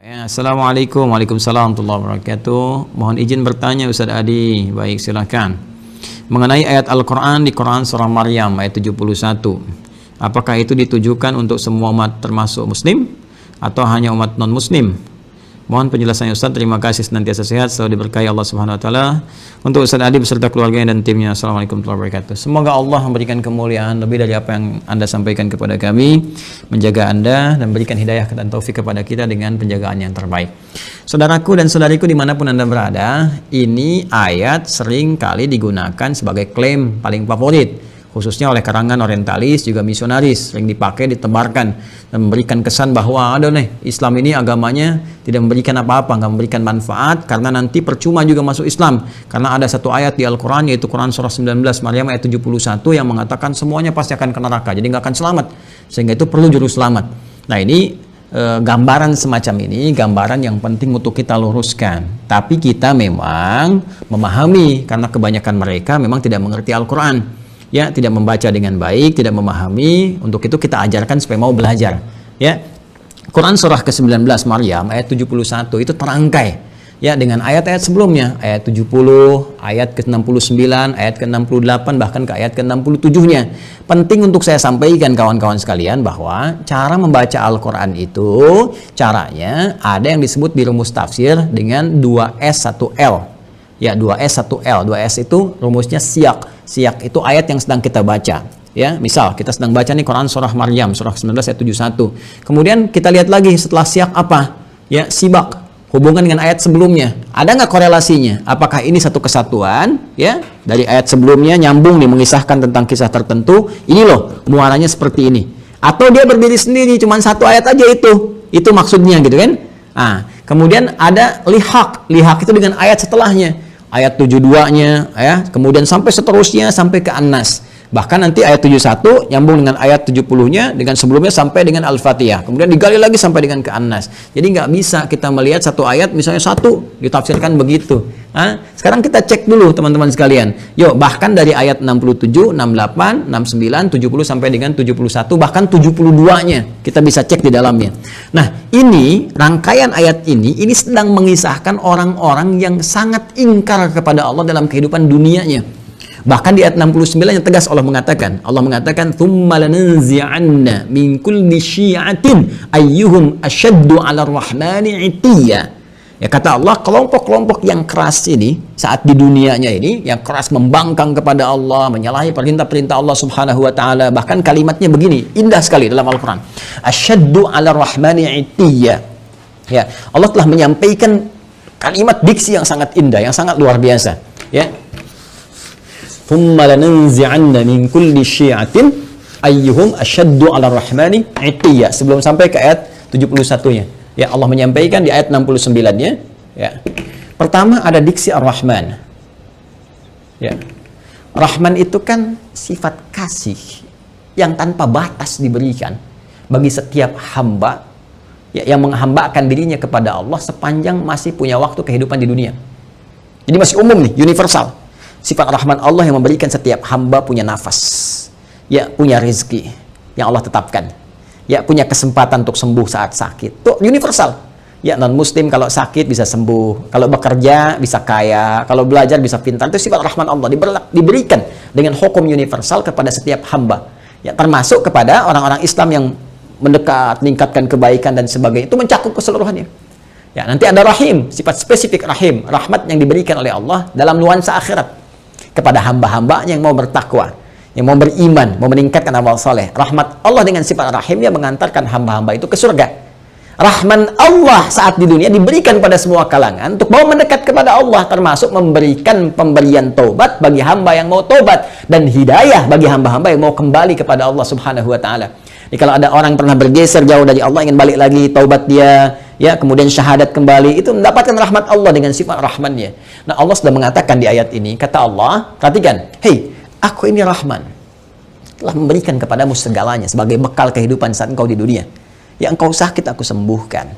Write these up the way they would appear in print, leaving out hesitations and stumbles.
Ya, Assalamualaikum, waalaikumsalam warahmatullahi wabarakatuh. Mohon izin bertanya Ustaz Adi. Baik, silakan. Mengenai ayat Al-Quran di Quran surah Maryam ayat 71, apakah itu ditujukan untuk semua umat termasuk muslim atau hanya umat non muslim? Mohon penjelasannya Ustaz. Terima kasih, senantiasa sehat, selalu diberkahi Allah Subhanahu wa taala. Untuk Ustaz Adi beserta keluarganya dan timnya. Assalamualaikum warahmatullahi wabarakatuh. Semoga Allah memberikan kemuliaan lebih dari apa yang Anda sampaikan kepada kami, menjaga Anda dan berikan hidayah dan taufik kepada kita dengan penjagaan yang terbaik. Saudaraku dan saudariku dimanapun Anda berada, ini ayat sering kali digunakan sebagai klaim paling favorit, khususnya oleh karangan orientalis juga misionaris, yang dipakai, ditebarkan dan memberikan kesan bahwa ada nih Islam ini agamanya tidak memberikan apa-apa, nggak memberikan manfaat, karena nanti percuma juga masuk Islam, karena ada satu ayat di Al-Quran, yaitu Quran surah 19 Maryam ayat 71 yang mengatakan semuanya pasti akan ke neraka, jadi nggak akan selamat, sehingga itu perlu juru selamat. Nah ini gambaran semacam ini, gambaran yang penting untuk kita luruskan, tapi kita memang memahami, karena kebanyakan mereka memang tidak mengerti Al-Quran, ya, tidak membaca dengan baik, tidak memahami. Untuk itu kita ajarkan supaya mau belajar, ya. Quran surah ke-19 Maryam ayat 71 itu terangkai, ya, dengan ayat-ayat sebelumnya, ayat 70, ayat ke-69, ayat ke-68, bahkan ke ayat ke-67-nya. Penting untuk saya sampaikan kawan-kawan sekalian bahwa cara membaca Al-Quran itu caranya ada yang disebut di rumus tafsir dengan 2S 1L. Ya, 2S 1L. 2S itu rumusnya siyak. Siyak itu ayat yang sedang kita baca. Ya, misal kita sedang baca nih Quran surah Maryam surah 19 ayat 71. Kemudian kita lihat lagi setelah siyak apa? Ya, sibak. Hubungan dengan ayat sebelumnya. Ada nggak korelasinya? Apakah ini satu kesatuan? Ya, dari ayat sebelumnya nyambung nih mengisahkan tentang kisah tertentu. Ini loh muaranya seperti ini. Atau dia berdiri sendiri, cuma satu ayat aja itu. Itu maksudnya gitu kan? Nah, kemudian ada lihaq. Lihaq itu dengan ayat setelahnya. Ayat 72-nya, ya, kemudian sampai seterusnya sampai ke An-Nas. Bahkan nanti ayat 71 nyambung dengan ayat 70-nya, dengan sebelumnya sampai dengan Al-Fatihah. Kemudian digali lagi sampai dengan ke An-Nas. Jadi nggak bisa kita melihat satu ayat misalnya satu ditafsirkan begitu. Nah, sekarang kita cek dulu teman-teman sekalian. Yuk, bahkan dari ayat 67, 68, 69, 70 sampai dengan 71, bahkan 72-nya kita bisa cek di dalamnya. Nah, ini rangkaian ayat ini sedang mengisahkan orang-orang yang sangat ingkar kepada Allah dalam kehidupan dunianya. Bahkan di ayat 69 yang tegas Allah mengatakan tsumma lananzi'anna min kulli syi'atin ayyuhum asyaddu 'alar rahmani 'itiyya. Ya, kata Allah, kelompok-kelompok yang keras ini saat di dunianya ini, yang keras membangkang kepada Allah, menyalahi perintah-perintah Allah Subhanahu wa taala, bahkan kalimatnya begini, indah sekali dalam Al-Qur'an. Asyaddu 'alar rahmani 'itiyya. Ya, Allah telah menyampaikan kalimat diksi yang sangat indah, yang sangat luar biasa, ya. Thumma lananzi'anna min kulli syi'atin ayyuhum asyaddu 'ala rahmani 'itiyya. Sebelum sampai ke ayat 71-nya. Ya, Allah menyampaikan di ayat 69-nya, ya. Pertama ada diksi Ar-Rahman. Ya. Rahman itu kan sifat kasih yang tanpa batas diberikan bagi setiap hamba, ya, yang menghambakan dirinya kepada Allah sepanjang masih punya waktu kehidupan di dunia. Jadi masih umum nih, universal. Sifat Rahman Allah yang memberikan setiap hamba punya nafas, ya, punya rezeki yang Allah tetapkan, ya, punya kesempatan untuk sembuh saat sakit. Itu universal. Ya, non muslim kalau sakit bisa sembuh, kalau bekerja bisa kaya, kalau belajar bisa pintar. Itu sifat Rahman Allah diberikan dengan hukum universal kepada setiap hamba. Ya, termasuk kepada orang-orang Islam yang mendekat, meningkatkan kebaikan dan sebagainya. Itu mencakup keseluruhannya. Ya, nanti ada Rahim, sifat spesifik Rahim, rahmat yang diberikan oleh Allah dalam nuansa akhirat kepada hamba-hambanya yang mau bertakwa, yang mau beriman, mau meningkatkan amal soleh. Rahmat Allah dengan sifat rahimnya mengantarkan hamba-hamba itu ke surga. Rahman Allah saat di dunia diberikan pada semua kalangan untuk mau mendekat kepada Allah, termasuk memberikan pemberian taubat bagi hamba yang mau taubat, dan hidayah bagi hamba-hamba yang mau kembali kepada Allah Subhanahu wa taala. Jadi kalau ada orang pernah bergeser jauh dari Allah, ingin balik lagi, taubat dia, ya, kemudian syahadat kembali, itu mendapatkan rahmat Allah dengan sifat rahmannya. Nah, Allah sudah mengatakan di ayat ini, kata Allah, perhatikan, hei, aku ini Rahman, telah memberikan kepadamu segalanya sebagai bekal kehidupan saat engkau di dunia. Ya, engkau sakit, aku sembuhkan.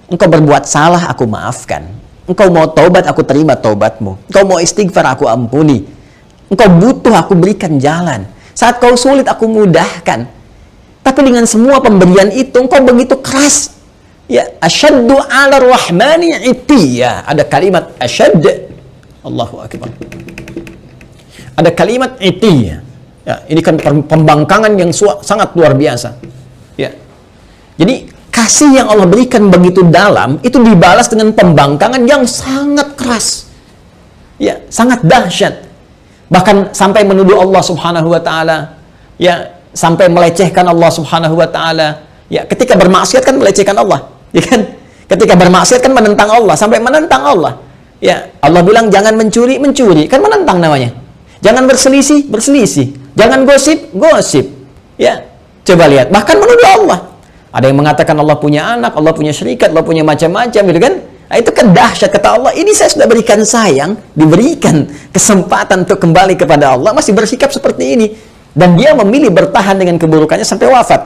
Engkau berbuat salah, aku maafkan. Engkau mau taubat, aku terima taubatmu. Engkau mau istighfar, aku ampuni. Engkau butuh, aku berikan jalan. Saat kau sulit, aku mudahkan. Tapi dengan semua pemberian itu, engkau begitu keras. Ya, asyaddu 'ala ar-rahmani 'itiyya. Ada kalimat asyadd. Allahu akbar. Ada kalimat 'itiyya. Ya, ini kan pembangkangan yang sangat luar biasa. Ya. Jadi kasih yang Allah berikan begitu dalam itu dibalas dengan pembangkangan yang sangat keras. Ya, sangat dahsyat. Bahkan sampai menuduh Allah Subhanahu wa taala. Ya, sampai melecehkan Allah Subhanahu wa taala. Ya, ketika bermaksiat kan melecehkan Allah. Ya kan? Ketika bermaksiat kan menentang Allah, sampai menentang Allah. Ya, Allah bilang jangan mencuri, mencuri, kan menentang namanya. Jangan berselisih, berselisih. Jangan gosip, gosip. Ya, coba lihat, bahkan menuduh Allah. Ada yang mengatakan Allah punya anak, Allah punya syarikat, Allah punya macam-macam, gitu kan? Nah, itu kan dahsyat, kata Allah. Ini saya sudah berikan sayang, diberikan kesempatan untuk kembali kepada Allah, masih bersikap seperti ini. Dan dia memilih bertahan dengan keburukannya sampai wafat.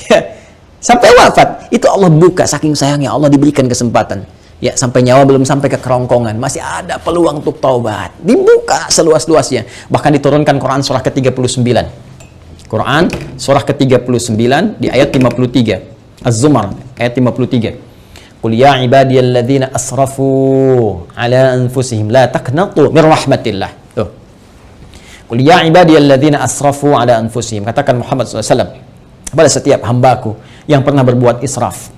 Ya. Sampai wafat, itu Allah buka, saking sayangnya Allah diberikan kesempatan. Ya, sampai nyawa belum sampai ke kerongkongan, masih ada peluang untuk taubat. Dibuka seluas-luasnya. Bahkan diturunkan Quran surah ke-39. Quran surah ke-39 di ayat 53. Az-Zumar ayat 53. Qul ya ibadiyalladzina asrafu ala anfusihim la taqnatu min rahmatillah. Tuh. Qul ya ibadiyalladzina asrafu ala anfusihim. Katakan Muhammad SAW pada setiap hambaku yang pernah berbuat israf.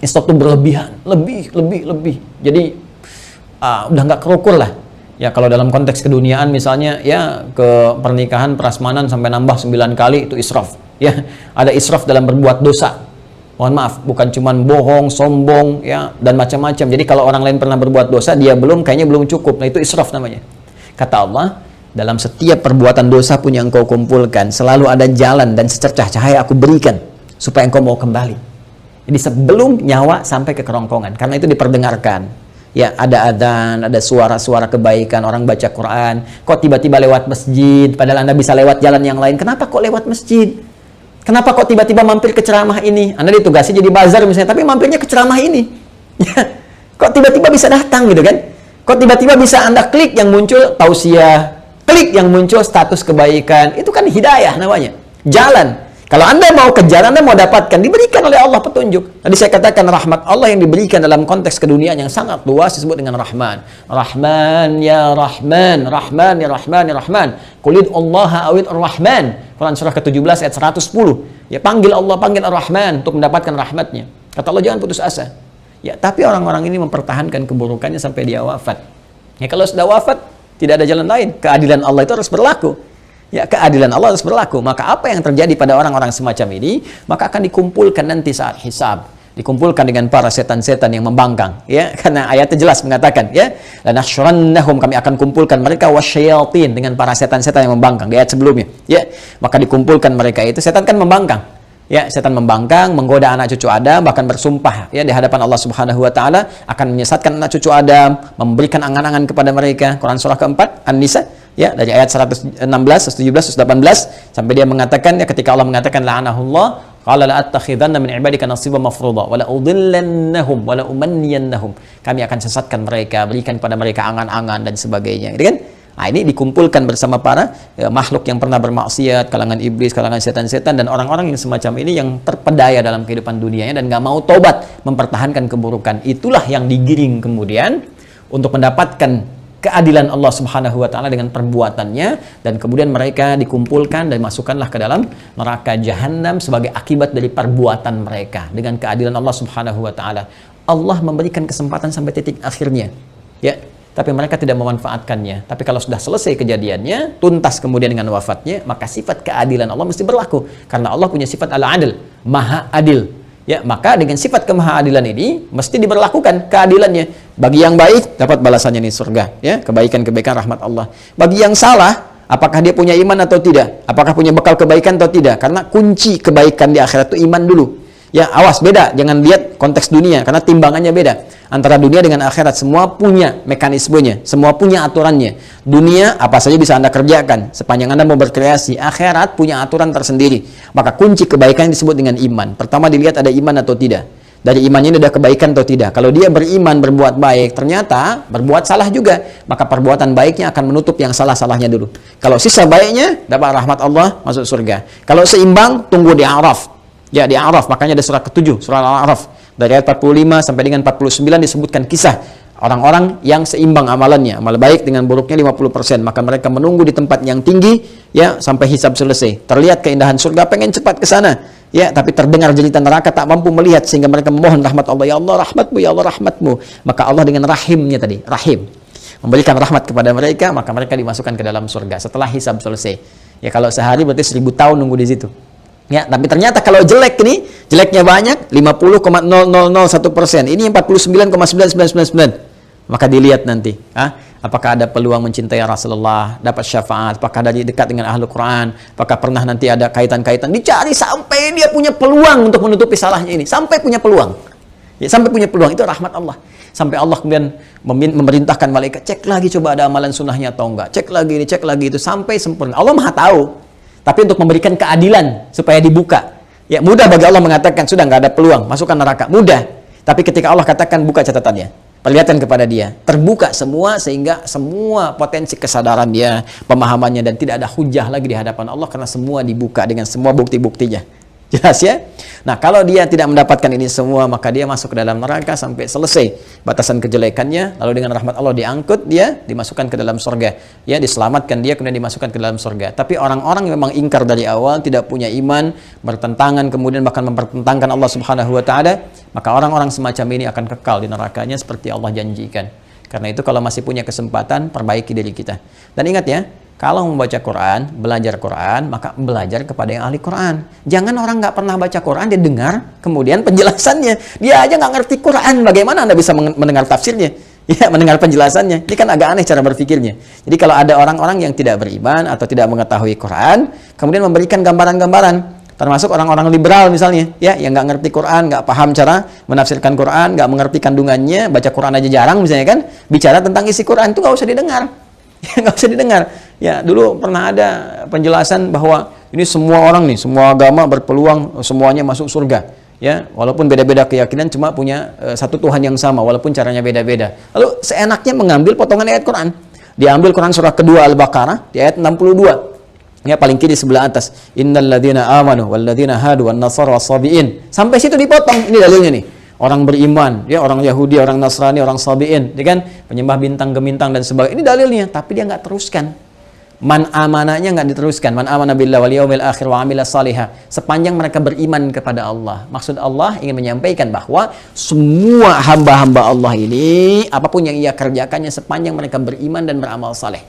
Israf itu berlebihan, lebih. Jadi udah nggak kerukur lah. Ya, kalau dalam konteks keduniaan misalnya, ya ke pernikahan, prasmanan sampai nambah 9 kali itu israf. Ya, ada israf dalam berbuat dosa. Mohon maaf, bukan cuman bohong, sombong, ya, dan macam-macam. Jadi kalau orang lain pernah berbuat dosa, dia kayaknya belum cukup. Nah, itu israf namanya. Kata Allah, dalam setiap perbuatan dosa pun yang engkau kumpulkan, selalu ada jalan dan secercah cahaya aku berikan supaya engkau mau kembali. Jadi sebelum nyawa sampai ke kerongkongan, karena itu diperdengarkan. Ya, ada adzan, ada suara-suara kebaikan, orang baca Quran. Kok tiba-tiba lewat masjid, padahal Anda bisa lewat jalan yang lain. Kenapa kok lewat masjid? Kenapa kok tiba-tiba mampir ke ceramah ini? Anda ditugasi jadi bazar misalnya, tapi mampirnya ke ceramah ini. Ya, kok tiba-tiba bisa datang gitu kan? Kok tiba-tiba bisa Anda klik yang muncul tausiah, klik yang muncul status kebaikan, itu kan hidayah namanya, jalan. Kalau Anda mau kejar, Anda mau dapatkan, diberikan oleh Allah petunjuk. Tadi saya katakan rahmat Allah yang diberikan dalam konteks keduniaan yang sangat luas disebut dengan Rahman. Rahman ya Rahman, Rahman ya Rahman ya Rahman. Qulid Allah awid ar-Rahman. Quran surah ke-17 ayat 110. Ya, panggil Allah, panggil ar-Rahman untuk mendapatkan rahmatnya. Kata Allah jangan putus asa. Ya, tapi orang-orang ini mempertahankan keburukannya sampai dia wafat. Ya, kalau sudah wafat, tidak ada jalan lain. Keadilan Allah itu harus berlaku. Ya, keadilan Allah harus berlaku. Maka apa yang terjadi pada orang-orang semacam ini, maka akan dikumpulkan nanti saat hisab. Dikumpulkan dengan para setan-setan yang membangkang. Ya, karena ayatnya jelas mengatakan, ya, lanahsyurannahum, kami akan kumpulkan mereka wasyayatin, dengan para setan-setan yang membangkang di ayat sebelumnya. Ya, maka dikumpulkan mereka itu, setan kan membangkang. Ya, setan membangkang, menggoda anak cucu Adam, bahkan bersumpah ya di hadapan Allah Subhanahu wa taala akan menyesatkan anak cucu Adam, memberikan angan-angan kepada mereka. Quran surah keempat An-Nisa, ya, dari ayat 116, 117, 118 sampai dia mengatakan, ya, ketika Allah mengatakan la'anahullah, qala la attakhidanna min ibadika nasiban mafruḍa wa la udhillannahum wa la umanniyannahum. Kami akan sesatkan mereka, berikan kepada mereka angan-angan dan sebagainya. Gitu kan? Nah, ini dikumpulkan bersama para makhluk yang pernah bermaksiat, kalangan iblis, kalangan setan-setan, dan orang-orang yang semacam ini yang terpedaya dalam kehidupan dunianya dan nggak mau tobat, mempertahankan keburukan. Itulah yang digiring kemudian untuk mendapatkan keadilan Allah Subhanahu wa taala dengan perbuatannya, dan kemudian mereka dikumpulkan dan masukkanlah ke dalam neraka jahanam sebagai akibat dari perbuatan mereka dengan keadilan Allah Subhanahu wa taala. Allah memberikan kesempatan sampai titik akhirnya. Ya. Tapi mereka tidak memanfaatkannya. Tapi kalau sudah selesai kejadiannya, tuntas kemudian dengan wafatnya, maka sifat keadilan Allah mesti berlaku. Karena Allah punya sifat al-adil, maha adil. Ya, maka dengan sifat kemahaadilan ini mesti diberlakukan keadilannya. Bagi yang baik dapat balasannya di surga, ya, kebaikan-kebaikan rahmat Allah. Bagi yang salah, apakah dia punya iman atau tidak? Apakah punya bekal kebaikan atau tidak? Karena kunci kebaikan di akhirat itu iman dulu. Ya, awas, beda, jangan lihat konteks dunia karena timbangannya beda. Antara dunia dengan akhirat, semua punya mekanismenya, semua punya aturannya. Dunia apa saja bisa Anda kerjakan sepanjang Anda mau berkreasi. Akhirat punya aturan tersendiri. Maka kunci kebaikan disebut dengan iman. Pertama dilihat ada iman atau tidak. Dari imannya ini ada kebaikan atau tidak. Kalau dia beriman, berbuat baik, ternyata berbuat salah juga, maka perbuatan baiknya akan menutup yang salah-salahnya dulu. Kalau sisa baiknya, dapat rahmat Allah, masuk surga. Kalau seimbang, tunggu di Araf. Ya, di Araf, makanya ada surah ke-7, surah Al-A'raf. Dari ayat 45 sampai dengan 49 disebutkan kisah orang-orang yang seimbang amalannya, amal baik dengan buruknya 50%, maka mereka menunggu di tempat yang tinggi ya sampai hisab selesai. Terlihat keindahan surga, pengen cepat ke sana. Ya, tapi terdengar jeritan neraka, tak mampu melihat sehingga mereka memohon rahmat Allah, ya Allah rahmatmu, ya Allah rahmatmu. Maka Allah dengan rahimnya tadi, rahim, memberikan rahmat kepada mereka, maka mereka dimasukkan ke dalam surga setelah hisab selesai. Ya kalau sehari berarti 1000 tahun nunggu di situ. Ya, tapi ternyata kalau jelek ini, jeleknya banyak 50,0001%. Ini 49,9999. Maka dilihat nanti, apakah ada peluang mencintai Rasulullah, dapat syafaat, apakah dari dekat dengan ahlu Quran, apakah pernah nanti ada kaitan-kaitan, dicari sampai dia punya peluang untuk menutupi salahnya ini, sampai punya peluang. Ya, sampai punya peluang, itu rahmat Allah. Sampai Allah kemudian memerintahkan malaikat, cek lagi coba ada amalan sunnahnya atau enggak, cek lagi ini, cek lagi itu, sampai sempurna. Allah Maha tahu, tapi untuk memberikan keadilan supaya dibuka. Ya, mudah bagi Allah mengatakan sudah nggak ada peluang, masukkan neraka, mudah. Tapi ketika Allah katakan buka catatannya, perlihatkan kepada dia, terbuka semua sehingga semua potensi kesadaran dia, pemahamannya, dan tidak ada hujah lagi di hadapan Allah karena semua dibuka dengan semua bukti-buktinya. Jelas ya? Nah, kalau dia tidak mendapatkan ini semua, maka dia masuk ke dalam neraka sampai selesai batasan kejelekannya, lalu dengan rahmat Allah diangkut dia, dimasukkan ke dalam surga. Ya, diselamatkan dia, kemudian dimasukkan ke dalam surga. Tapi orang-orang yang memang ingkar dari awal, tidak punya iman, bertentangan, kemudian bahkan mempertentangkan Allah Subhanahu wa taala, maka orang-orang semacam ini akan kekal di nerakanya seperti Allah janjikan. Karena itu kalau masih punya kesempatan, perbaiki diri kita. Dan ingat ya, kalau membaca Quran, belajar Quran, maka belajar kepada yang ahli Quran. Jangan orang nggak pernah baca Quran, dia dengar, kemudian penjelasannya. Dia aja nggak ngerti Quran, bagaimana Anda bisa mendengar tafsirnya? Ya, mendengar penjelasannya. Ini kan agak aneh cara berpikirnya. Jadi kalau ada orang-orang yang tidak beriman atau tidak mengetahui Quran, kemudian memberikan gambaran-gambaran, termasuk orang-orang liberal misalnya, ya, yang nggak ngerti Quran, nggak paham cara menafsirkan Quran, nggak mengerti kandungannya, baca Quran aja jarang misalnya kan, bicara tentang isi Quran itu nggak usah didengar. Nggak usah didengar. Ya, dulu pernah ada penjelasan bahwa ini semua orang nih, semua agama berpeluang semuanya masuk surga. Ya, walaupun beda-beda keyakinan, cuma punya satu Tuhan yang sama, walaupun caranya beda-beda. Lalu seenaknya mengambil potongan ayat Quran. Diambil Quran surah kedua Al-Baqarah di ayat 62. Ya, paling kiri sebelah atas. Innal ladzina amanu wal ladzina hadu wan nasara was-sabiin. Sampai situ dipotong. Ini dalilnya nih. Orang beriman, ya, orang Yahudi, orang Nasrani, orang Sabi'in, ya kan, penyembah bintang gemintang dan sebagainya. Ini dalilnya, tapi dia nggak teruskan. Man amanahnya nggak diteruskan. Man amana billah wal yaumil akhir wa amila salihah. Sepanjang mereka beriman kepada Allah. Maksud Allah ingin menyampaikan bahwa semua hamba-hamba Allah ini, apapun yang ia kerjakannya sepanjang mereka beriman dan beramal saleh.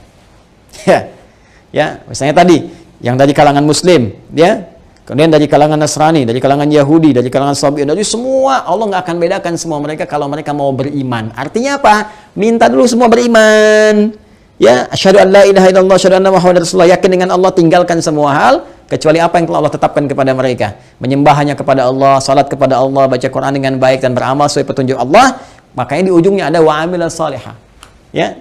Ya, misalnya tadi yang dari kalangan Muslim, ya. Kemudian dari kalangan Nasrani, dari kalangan Yahudi, dari kalangan Sabi'in, dari semua, Allah nggak akan bedakan semua mereka kalau mereka mau beriman. Artinya apa? Minta dulu semua beriman. Ya, asyhadu an la ilaha illallah, asyhadu anna muhammadar rasulullah, yakin dengan Allah, tinggalkan semua hal kecuali apa yang telah Allah tetapkan kepada mereka. Menyembah hanya kepada Allah, salat kepada Allah, baca Quran dengan baik dan beramal sesuai petunjuk Allah. Makanya di ujungnya ada wa amilus salihah. Ya.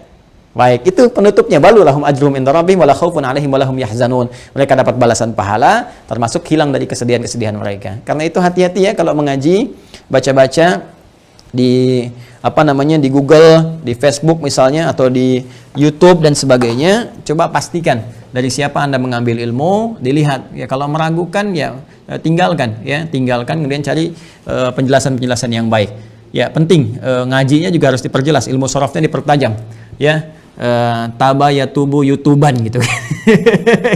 Baik, itu penutupnya, balu lahum ajruhum inda rabbihim wala khaufun 'alaihim wala hum yahzanun. Mereka dapat balasan pahala, termasuk hilang dari kesedihan-kesedihan mereka. Karena itu hati-hati ya kalau mengaji, baca-baca di di Google, di Facebook misalnya, atau di YouTube dan sebagainya, coba pastikan dari siapa Anda mengambil ilmu, dilihat ya, kalau meragukan ya tinggalkan, kemudian cari penjelasan-penjelasan yang baik. Ya, penting ngajinya juga harus diperjelas, ilmu sorofnya dipertajam, ya. Tabayatubu YouTuban gitu.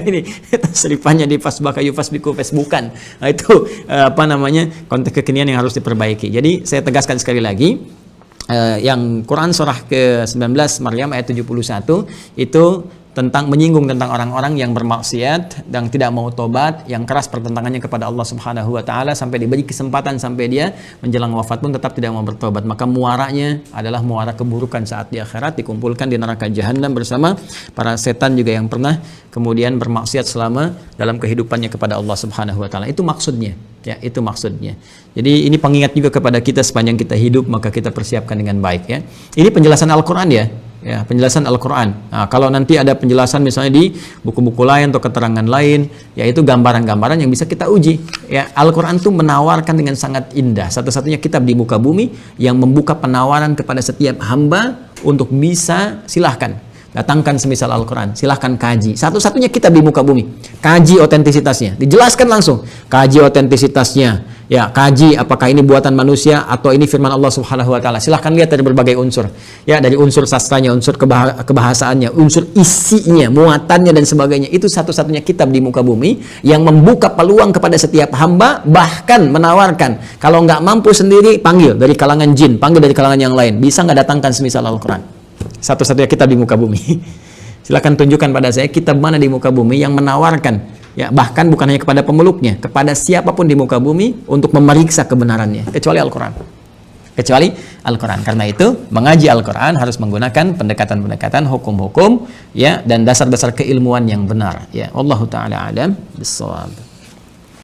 Ini tasrifannya di fasbaka yufasbiku Facebookan. Nah, itu konteks kekinian yang harus diperbaiki. Jadi saya tegaskan sekali lagi, yang Quran surah ke-19 Maryam ayat 71 itu tentang menyinggung tentang orang-orang yang bermaksiat dan tidak mau tobat, yang keras pertentangannya kepada Allah Subhanahu wa taala sampai diberi kesempatan sampai dia menjelang wafat pun tetap tidak mau bertobat. Maka muaranya adalah muara keburukan saat di akhirat, dikumpulkan di neraka jahanam bersama para setan juga yang pernah kemudian bermaksiat selama dalam kehidupannya kepada Allah Subhanahu wa taala. Itu maksudnya. Ya, itu maksudnya. Jadi ini pengingat juga kepada kita sepanjang kita hidup, maka kita persiapkan dengan baik ya. Ini penjelasan Al-Qur'an ya. Ya, penjelasan Al-Quran. Nah, kalau nanti ada penjelasan misalnya di buku-buku lain atau keterangan lain, yaitu gambaran-gambaran yang bisa kita uji. Ya, Al-Quran itu menawarkan dengan sangat indah. Satu-satunya kitab di muka bumi yang membuka penawaran kepada setiap hamba untuk bisa silahkan datangkan semisal Al-Quran, silahkan kaji. Satu-satunya kitab di muka bumi. Kaji otentisitasnya, dijelaskan langsung. Kaji otentisitasnya. ya kaji apakah ini buatan manusia atau ini firman Allah Subhanahu wa taala. Silahkan lihat dari berbagai unsur. Ya, dari unsur sastranya, unsur kebahasaannya, unsur isinya, muatannya dan sebagainya. Itu satu-satunya kitab di muka bumi yang membuka peluang kepada setiap hamba, bahkan menawarkan kalau nggak mampu sendiri panggil dari kalangan jin, panggil dari kalangan yang lain. Bisa nggak datangkan semisal Al-Qur'an. Satu-satunya kitab di muka bumi. Silakan tunjukkan pada saya kitab mana di muka bumi yang menawarkan, ya, bahkan bukan hanya kepada pemeluknya, kepada siapapun di muka bumi untuk memeriksa kebenarannya, kecuali Al-Quran. Kecuali Al-Quran. Karena itu, mengaji Al-Quran harus menggunakan pendekatan-pendekatan hukum-hukum, ya, dan dasar-dasar keilmuan yang benar. Ya, Wallahu ta'ala alam bissawab.